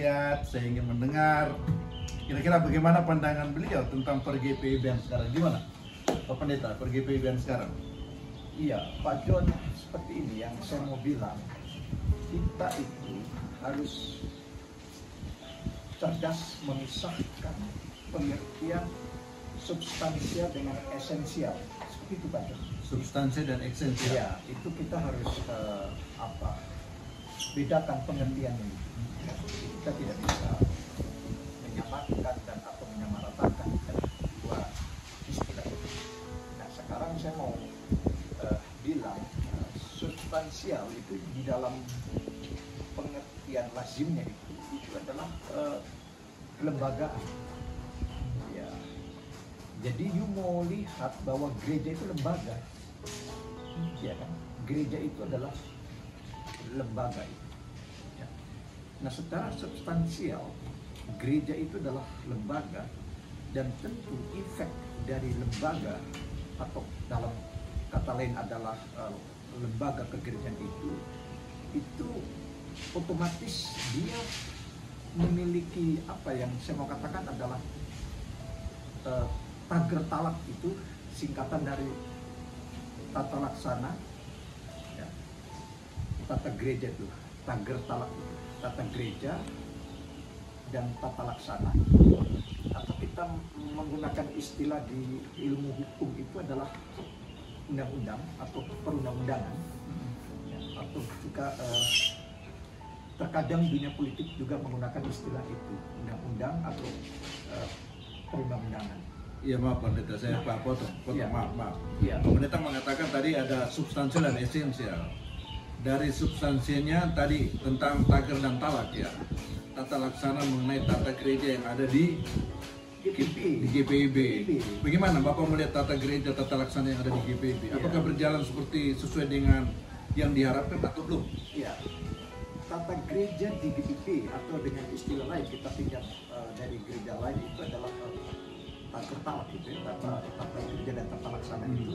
melihat, saya ingin mendengar. Kira-kira bagaimana pandangan beliau tentang per-GPIB sekarang? Gimana, Pak Pendeta, per-GPIB sekarang? Iya, Pak John, seperti ini yang saya mau bilang. Kita itu harus cerdas memisahkan pengertian substansial dengan esensial. Seperti itu, Pak John. Substansi dan esensial. Ya, itu kita harus bedakan pengertian ini. Kita tidak bisa menyamakan dan atau menyamaratakan dua istilah itu. Nah, sekarang saya mau bilang substansial itu di dalam pengertian lazimnya itu adalah kelembagaan. Ya. Jadi you mau lihat bahwa gereja itu lembaga. Ya kan? Gereja itu adalah lembaga itu. Ya. Nah, secara substansial gereja itu adalah lembaga, dan tentu efek dari lembaga atau dalam kata lain adalah lembaga kegerejaan itu otomatis dia memiliki apa yang saya mau katakan adalah tager talak itu singkatan dari tata laksana, ya, tata gereja itu, tager talak itu, tata gereja dan tata laksana. Atau kita menggunakan istilah di ilmu hukum itu adalah undang-undang atau perundang-undangan, ya, atau juga terkadang dunia politik juga menggunakan istilah itu, undang-undang atau perundang-undangan. Iya, maaf Pendeta, saya potong, Ya. maaf. Ya. Pendeta mengatakan tadi ada substansial dan esensial. Dari substansinya tadi tentang tager dan talak, ya, tata laksana mengenai tata gereja yang ada di GPIB. Bagaimana Bapak melihat tata gereja, tata laksana yang ada di GPIB? Apakah berjalan sesuai dengan yang diharapkan atau belum? Ya, tata gereja di GPIB atau dengan istilah lain kita pinjam dari gereja lain itu adalah tata talak itu, tata gereja dan tata laksana itu.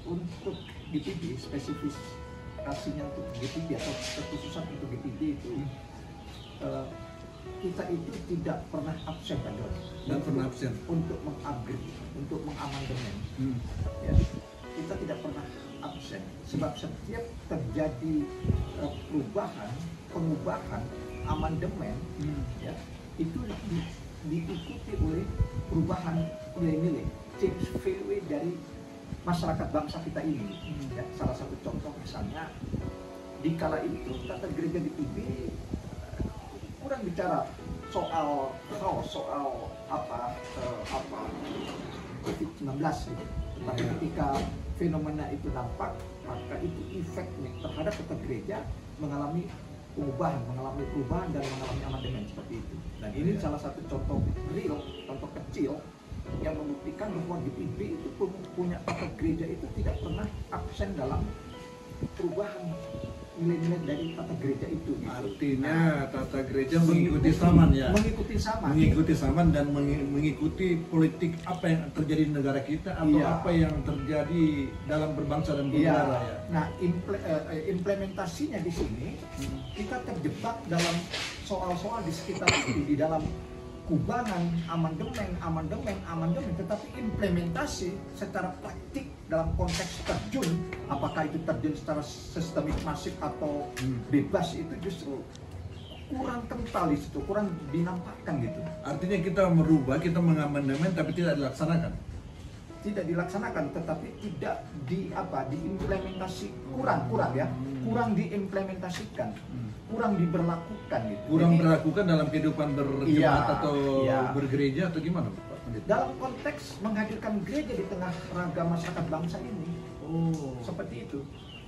Untuk GPIB spesifikasinya untuk GPIB atau kekhususan untuk GPIB itu kita itu tidak pernah absen, Pak John. Dan pernah absen untuk mengupgrade, untuk mengamandemen. Ya, kita tidak pernah absen sebab setiap terjadi perubahan, pengubahan, amandemen, ya, itu diikuti oleh perubahan nilai-nilai, change value dari masyarakat bangsa kita ini. Ya, salah satu contoh misalnya di kala itu tata gereja di PB kurang bicara soal COVID-19 gitu. Tetapi ketika fenomena itu nampak, maka itu efeknya terhadap tata gereja mengalami perubahan dan mengalami amandemen seperti itu. Dan ini salah satu contoh real, contoh kecil yang membuktikan bahwa GPIB itu punya tata gereja itu tidak pernah absen dalam perubahan nilai-nilai dari tata gereja itu. Gitu. Artinya tata gereja mengikuti zaman, ya. Mengikuti zaman dan mengikuti politik apa yang terjadi di negara kita atau apa yang terjadi dalam berbangsa dan bernegara, ya. Nah, implementasinya di sini kita terjebak dalam soal-soal di sekitar itu, di dalam kubangan amandemen, tetapi implementasi secara praktik dalam konteks terjun, apakah itu terjun secara sistemik masif atau bebas, itu justru kurang kental di situ, kurang dinampakkan gitu. Artinya kita merubah, kita mengamandemen tapi tidak dilaksanakan. Tidak dilaksanakan, tetapi tidak diimplementasi, kurang diimplementasikan, kurang diberlakukan gitu. Kurang berlakukan dalam kehidupan berjemaat atau bergereja atau gimana, Pak Pendeta? Dalam konteks menghadirkan gereja di tengah ragam masyarakat bangsa ini. Seperti itu.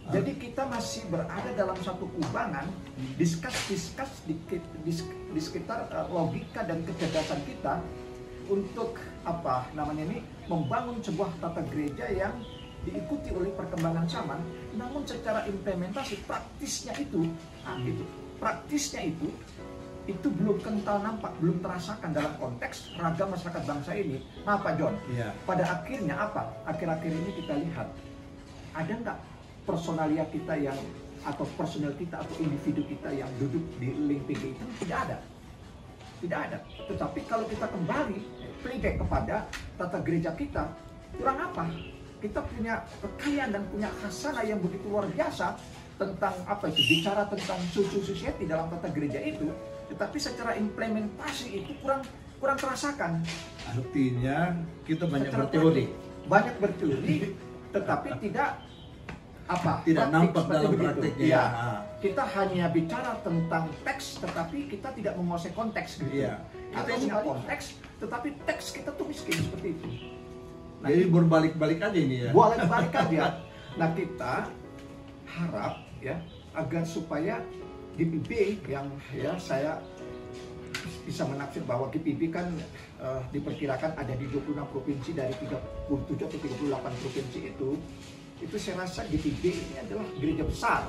Jadi kita masih berada dalam satu kubangan, diskus di sekitar logika dan kecerdasan kita untuk membangun sebuah tata gereja yang diikuti oleh perkembangan zaman, namun secara implementasi praktisnya itu belum kental nampak, belum terasakan dalam konteks ragam masyarakat bangsa ini. Nah, Pak John, pada akhirnya akhir-akhir ini kita lihat ada nggak personalia kita yang atau personel kita atau individu kita yang duduk di link PG itu tidak ada. Tidak ada. Tetapi kalau kita kembali playback kepada tata gereja kita, kurang apa? Kita punya kekayaan dan punya khasanah yang begitu luar biasa tentang apa itu, bicara tentang social society dalam tata gereja itu, tetapi secara implementasi itu kurang terasakan. Artinya kita banyak Secara berteori. Banyak berteori, tetapi tidak Tidak nampak seperti dalam begitu. prakteknya. Iya. Ah. Kita hanya bicara tentang teks, tetapi kita tidak menguasai konteks gitu. Iya. Kita punya konteks, tetapi teks kita tuh miskin seperti itu. Nah, Jadi berbalik-balik aja ini ya. bolak-balik aja. Nah, kita harap ya agar supaya GPB yang ya saya bisa menafsir bahwa GPB kan diperkirakan ada di 26 provinsi dari 37 atau 38 provinsi itu saya rasa GPB ini adalah gereja besar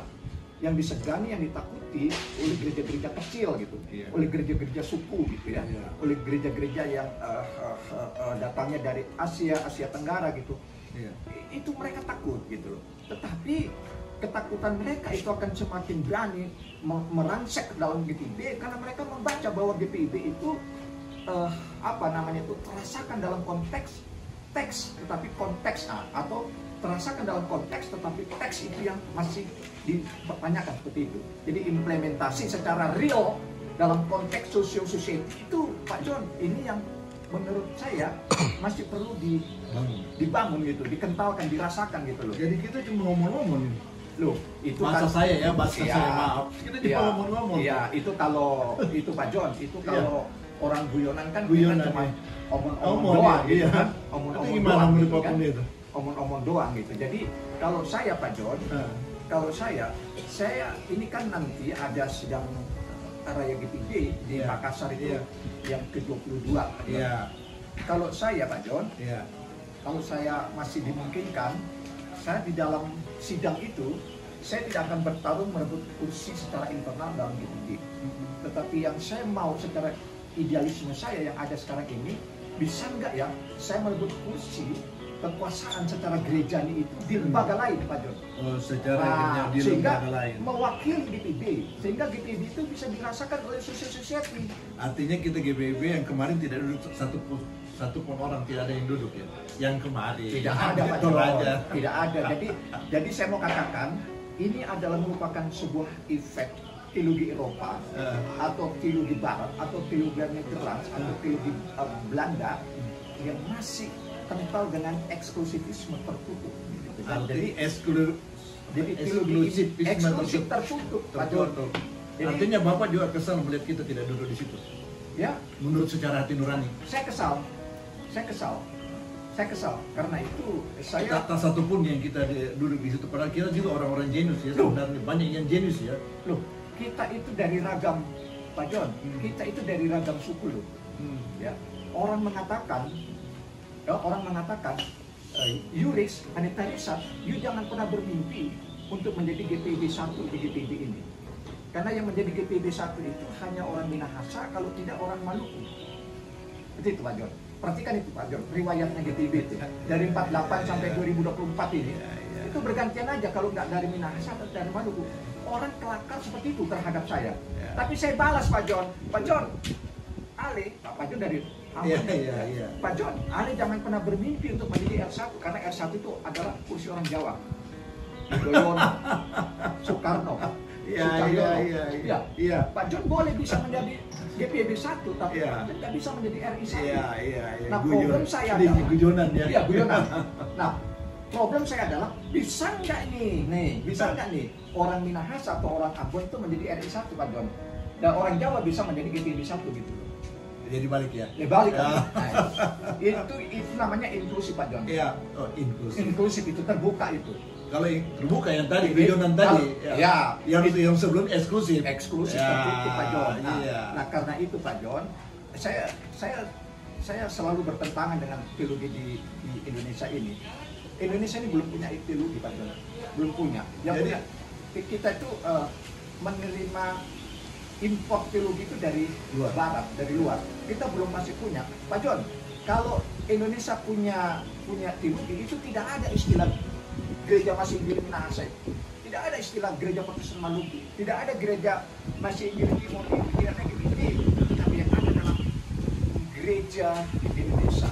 yang disegani, yang ditakuti oleh gereja-gereja kecil gitu, Iya. oleh gereja-gereja suku gitu ya, Iya. oleh gereja-gereja yang datangnya dari Asia Tenggara gitu. Iya. Itu mereka takut gitu loh. Tetapi ketakutan mereka itu akan semakin berani merangsek ke dalam GPB karena mereka membaca bahwa GPB itu terasakan dalam konteks teks, tetapi konteks atau terasakan dalam konteks tetapi teks itu yang masih dipertanyakan seperti itu. Jadi implementasi secara real dalam konteks social society itu, Pak John, ini yang menurut saya masih perlu dibangun gitu, dikentalkan, dirasakan gitu loh. Jadi kita cuma ngomong-ngomong ini. Loh, itu Bahasa saya ya, bahasa Iya. saya maaf. Kita cuma ngomong-ngomong. Iya, itu kalau itu Pak John, itu kalau orang guyonan kan Guyonan, kita cuma iya. omong-omong doang gitu iya. kan. Itu Omong-omong gimana doang menurut gitu Pak kan. Pendeta? Omong-omong doang gitu. Jadi kalau saya Pak John, kalau saya ini kan nanti ada sidang Raya GPB di Iya. Makassar itu Iya. yang ke-22. Iya. Kalau saya Pak John, Iya. kalau saya masih dimungkinkan, saya di dalam sidang itu saya tidak akan bertarung merebut kursi secara internal dalam GPB. Tetapi yang saya mau secara idealisme saya yang ada sekarang ini, bisa nggak ya saya merebut kursi kekuasaan secara gerejani itu di lembaga lain, Pak John. Oh, secara di sehingga lembaga lain. mewakili GPB, sehingga GPB itu bisa dirasakan oleh social society. Artinya kita GBB yang kemarin tidak duduk satu pun orang, tidak ada yang duduk ya. Yang kemarin. Tidak ada, Pak Betul John. aja. Tidak ada. Jadi saya mau katakan ini adalah merupakan sebuah efek teologi Eropa atau teologi Barat atau teologi Nederlands atau teologi Belanda yang masih kental dengan eksklusivisme tertutup. Gitu. Jadi eksklusif tertutup, Pak John. Jadi, artinya Bapak juga kesal melihat kita tidak duduk di situ. Ya, Menurut secara hati nurani. saya kesal karena itu saya Tak satu pun yang kita duduk di situ. Padahal kita juga orang-orang jenius ya. Sebenarnya banyak yang jenius ya. loh, kita itu dari ragam, Pak John, kita itu dari ragam suku loh. Ya, orang mengatakan, Yuris, Aneta Risat, you jangan pernah bermimpi untuk menjadi GPB 1 di GPB ini. Karena yang menjadi GPB 1 itu hanya orang Minahasa, kalau tidak orang Maluku. Itu Pak John. Perhatikan itu Pak John, riwayatnya GPB itu. Dari 48 sampai 2024 ini. Itu bergantian aja kalau nggak dari Minahasa atau dari Maluku. Orang kelakar seperti itu terhadap saya. Tapi saya balas Pak John. Pak John, Pak John dari Iya. Pak John, Ale jangan pernah bermimpi untuk menjadi R1 karena R1 itu adalah kursi orang Jawa. Yudhoyono, Soekarno. Iya. Pak John boleh bisa menjadi GPB 1 tapi Iya. tidak bisa menjadi RI 1. Iya. Nah, problem saya adalah guyonan ya. Iya, guyonan. Nah, problem saya adalah bisa nggak nih orang Minahasa atau orang Ambon itu menjadi RI 1, Pak John? Dan orang Jawa bisa menjadi GPB 1 gitu. Jadi balik ya. Balik kan? Nah, itu namanya inklusif Pak John. Iya, inklusif. Inklusif itu terbuka itu. Kalau yang terbuka yang tadi, guyonan tadi, ya. Yang sebelum eksklusif. Eksklusif Ya, tertutup Pak John. Nah, iya. nah, karena itu Pak John, saya selalu bertentangan dengan teologi di Indonesia ini. Indonesia ini belum punya teologi Pak John, belum punya. Yang Jadi, punya kita itu menerima import teologi itu dari luar. Barat, dari luar. Kita belum masih punya. Pak John, kalau Indonesia punya teologi itu tidak ada istilah gereja masih di Minahasa. Tidak tidak ada istilah gereja Protestan Maluku, tidak ada gereja Masih Injil Timur ini, tidak ada GPIB, tapi yang ada dalam gereja Indonesia.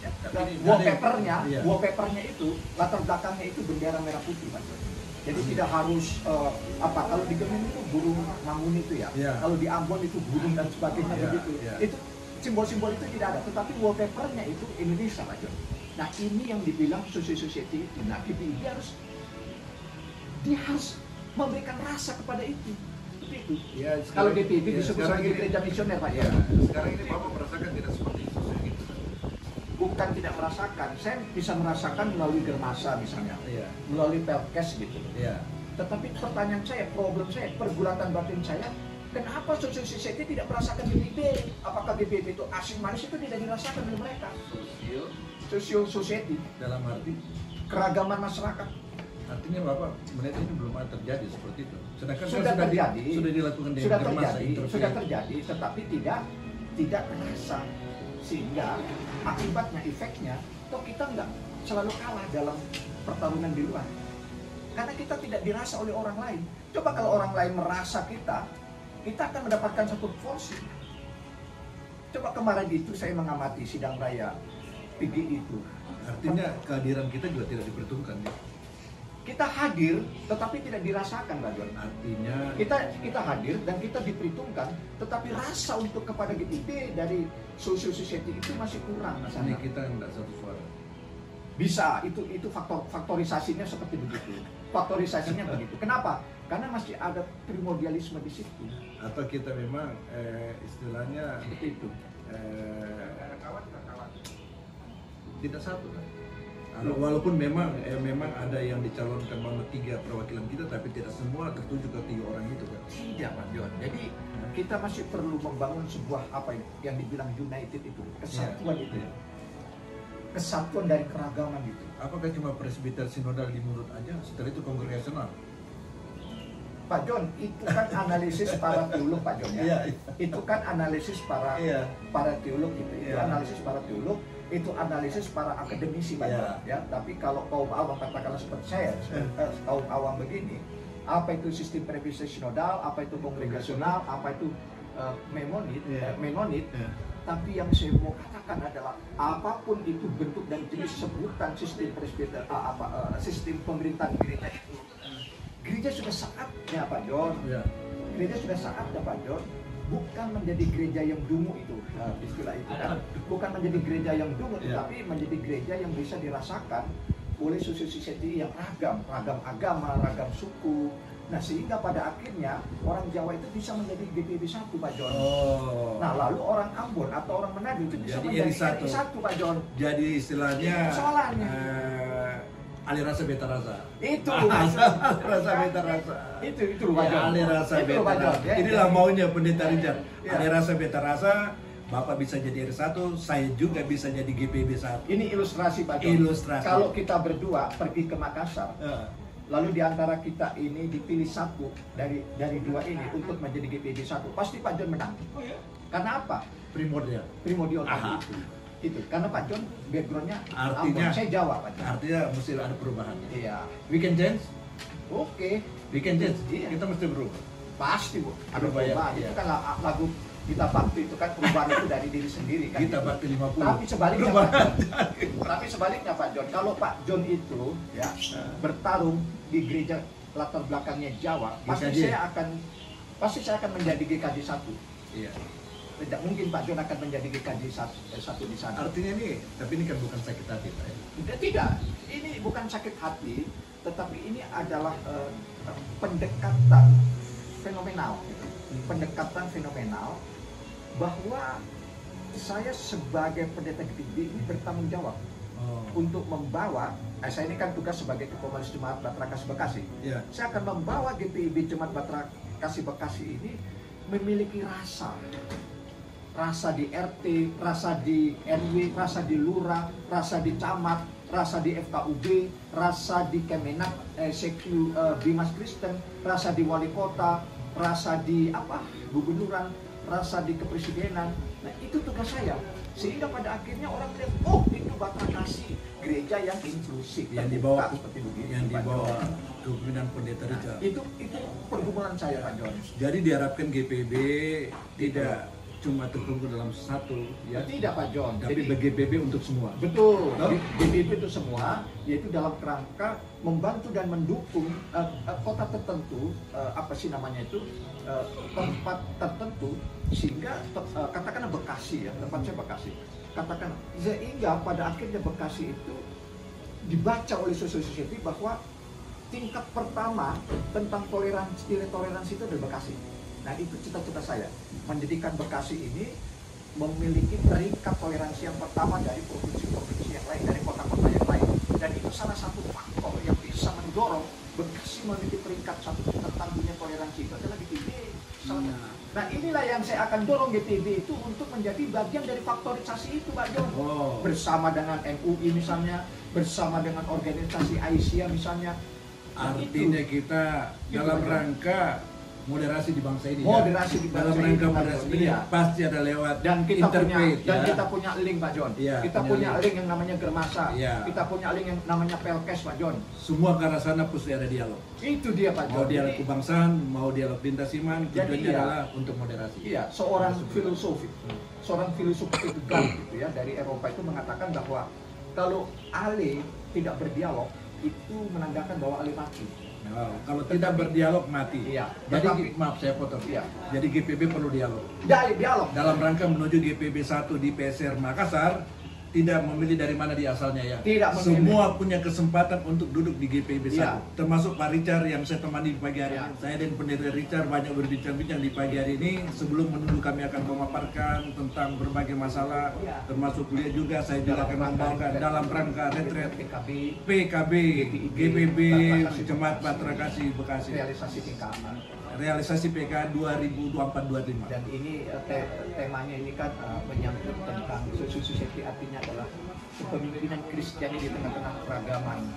Ya, dan wallpapernya itu, latar belakangnya itu bendera merah putih, Pak. Jadi tidak harus kalau di Kemin itu burung Ngamun itu ya, kalau di Ambon itu burung dan sebagainya begitu. Itu simbol-simbol itu tidak ada, tetapi wallpapernya itu Indonesia, Pak John. Nah ini yang dibilang society itu. Nah GPIB dia harus memberikan rasa kepada itu. Seperti itu. Ya, kalau GPIB disebut sebagai gereja misioner, Pak John. Sekarang ini Bapak merasakan tidak seperti itu. Bukan tidak merasakan, saya bisa merasakan melalui Germasa misalnya, melalui Pelkes gitu. Tetapi pertanyaan saya, problem saya, pergulatan batin saya, kenapa social society tidak merasakan GPIB? Apakah GPIB itu asing manis itu tidak dirasakan oleh mereka? Social society dalam arti keragaman masyarakat. Artinya Bapak melihat ini belum ada terjadi seperti itu. Sedangkan sudah terjadi, sudah dilakukan di sudah terjadi, tetapi tidak terasa. Sehingga akibatnya, efeknya, toh kita nggak selalu kalah dalam pertarungan di luar. Karena kita tidak dirasa oleh orang lain. Coba kalau orang lain merasa kita akan mendapatkan satu porsi. Coba kemarin itu saya mengamati sidang raya PGI itu. Artinya kehadiran kita juga tidak diperhitungkan ya? Kita hadir, tetapi tidak dirasakan, Pak John. Artinya kita hadir dan kita diperhitungkan, tetapi rasa untuk kepada GPIB dari social society itu masih kurang. Ini kita tidak satu suara. Bisa, itu faktorisasinya seperti begitu. Faktorisasinya begitu. Kenapa? Karena masih ada primordialisme di situ. Atau kita memang istilahnya seperti itu. Tidak satu kan? Walaupun memang ada yang dicalonkan melalui 3 perwakilan kita, tapi tidak semua tertuju ke 3 orang itu kan? Tidak, Pak John. Jadi kita masih perlu membangun sebuah apa yang dibilang united itu, kesatuan itu, kesatuan dari keragaman itu. Apakah cuma presbiter sinodal di mulut aja, setelah itu kongregasional? Pak John, itu kan analisis para teolog, Pak John ya. Itu kan analisis para teolog gitu. Itu analisis para teolog. Itu analisis para akademisi, Pak John ya. Tapi kalau kaum awam, katakanlah seperti saya, kaum awam begini, apa itu sistem presbiter sinodal, apa itu kongregasional, apa itu menonit, tapi yang saya mau katakan adalah apapun itu bentuk dan jenis sebutan sistem presbiter, sistem pemerintahan gereja itu, gereja sudah saatnya, Pak John. Gereja sudah saatnya, Pak John. Bukan menjadi gereja yang dungu itu, istilah itu kan. Bukan menjadi gereja yang dungu, tapi menjadi gereja yang bisa dirasakan oleh society yang ragam agama, ragam suku. Nah sehingga pada akhirnya orang Jawa itu bisa menjadi GPIB 1, Pak John. Nah lalu orang Ambon atau orang Manado itu bisa menjadi RI 1, Pak John. Jadi istilahnya soalnya Ali rasa beta rasa. Itu rasa beta rasa. Itu Pak John. Ali rasa beta rasa. Inilah maunya Pendeta Richard. Ali rasa beta rasa. Bapak bisa jadi R1, saya juga bisa jadi GPIB 1. Ini ilustrasi, Pak John. Ilustrasi. Kalau kita berdua pergi ke Makassar, lalu di antara kita ini dipilih satu dari 2 ini untuk menjadi GPIB 1, pasti Pak John menang. Karena apa? Primordial itu karena Pak John backgroundnya artinya saya Jawa, Pak John. Artinya mesti ada perubahan. Iya. We can change. Oke. We can change. Kita mesti berubah. Pasti, Bu. Ada perubahan. Itu kan lagu Kita Bakti itu kan perubahan itu dari diri sendiri kan. Kita Bakti 50. Tapi sebaliknya Pak John. Tapi sebaliknya Pak John, kalau Pak John itu ya bertarung di gereja latar belakangnya Jawa, pasti saya akan menjadi GKJ 1. Iya. Tidak mungkin Pak John akan menjadi GKJ 1 di sana. Artinya tapi ini kan bukan sakit hati, Pak ya? Tidak, ini bukan sakit hati, tetapi ini adalah pendekatan fenomenal. Pendekatan fenomenal bahwa saya sebagai pendeta GPIB ini bertanggung jawab untuk membawa, saya ini kan tugas sebagai Ketua Majelis Jemaat Batra Kasih Bekasi. Saya akan membawa GPIB Jemaat Batra Kasih Bekasi ini memiliki rasa di RT, rasa di RW, rasa di lurah, rasa di camat, rasa di FKUB, rasa di Kemenak, Bimas Kristen, rasa di wali kota, rasa di gubernuran, rasa di kepresidenan. Nah itu tugas saya, sehingga pada akhirnya orang lihat, oh itu Batra Kasih, gereja gereja yang inklusif, yang di terbuka bawah seperti begitu, yang di Pak bawah John. kepemimpinan pendeta Richard. Itu pergumulan saya, Pak John. Jadi diharapkan GPB tidak cuma terkumpul dalam satu, ya. Tidak, Pak John. Tapi Jadi GPB untuk semua. betul, Betul. GPB itu semua, yaitu dalam kerangka membantu dan mendukung kota tertentu, tempat tertentu, sehingga katakanlah Bekasi, ya, tempat saya Bekasi, katakan sehingga pada akhirnya Bekasi itu dibaca oleh society bahwa tingkat pertama tentang toleransi itu adalah Bekasi. Nah, itu cita-cita saya, menjadikan Bekasi ini memiliki peringkat toleransi yang pertama dari provinsi-provinsi yang lain, dari kota-kota yang lain. Dan itu salah satu faktor yang bisa mendorong Bekasi memiliki peringkat satu tentang dunia toleransi. Itu adalah GPB. Nah, inilah yang saya akan dorong GPB itu untuk menjadi bagian dari faktorisasi itu, Pak John. Bersama dengan MUI misalnya, bersama dengan organisasi Aisyah misalnya. Artinya kita dalam rangka moderasi di bangsa ini, moderasi di dalam bangsa rangka ini, moderasi ini pasti ada lewat dan interfaith, kita punya link, Pak John. Kita punya link yang namanya Germasa, kita punya link yang namanya Pelkes, Pak John. Semua ke arah sana pasti ada dialog. Itu dia, Pak John. Mau dialog kebangsaan, mau dialog lintas iman, tujuannya adalah untuk moderasi. Iya, seorang filosof Hegel gitu ya, dari Eropa itu mengatakan bahwa kalau Ale tidak berdialog itu menandakan bahwa Ale mati. Kalau tidak berdialog mati. Iya. Jadi maaf saya potong. Iya. Jadi GPB perlu dialog. Dialog. Dalam rangka menuju GPB 1 di PSR Makassar, tidak memilih dari mana dia asalnya, ya. Tidak memilih. Semua punya kesempatan untuk duduk di GPB 1. Iya. Termasuk Pak Richard yang saya temani di pagi hari Iya. ini. Saya dan pendeta Richard banyak berbincang-bincang di pagi hari ini. Sebelum menunggu kami akan memaparkan tentang berbagai masalah, Iya. termasuk kuliah juga. Saya juga akan membawakan dalam rangka retret PKB, GPB, Jemaat Batra Kasih Bekasi. Realisasi PK 2024-25. Dan ini temanya ini kan menyangkut tentang society, artinya adalah kepemimpinan Kristiani di tengah-tengah keragaman.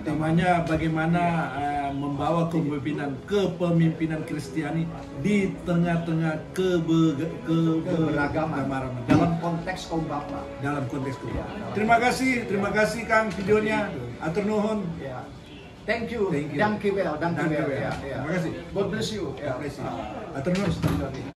Temanya bagaimana membawa kepemimpinan Kristiani di tengah-tengah keberagaman dalam konteks kaum bapa. Dalam konteks kaum. Terima kasih Kang videonya. Atur nuhun. Thank you. Thank you. Danke well. Terima kasih. God bless you. God bless you. Atur nuhun.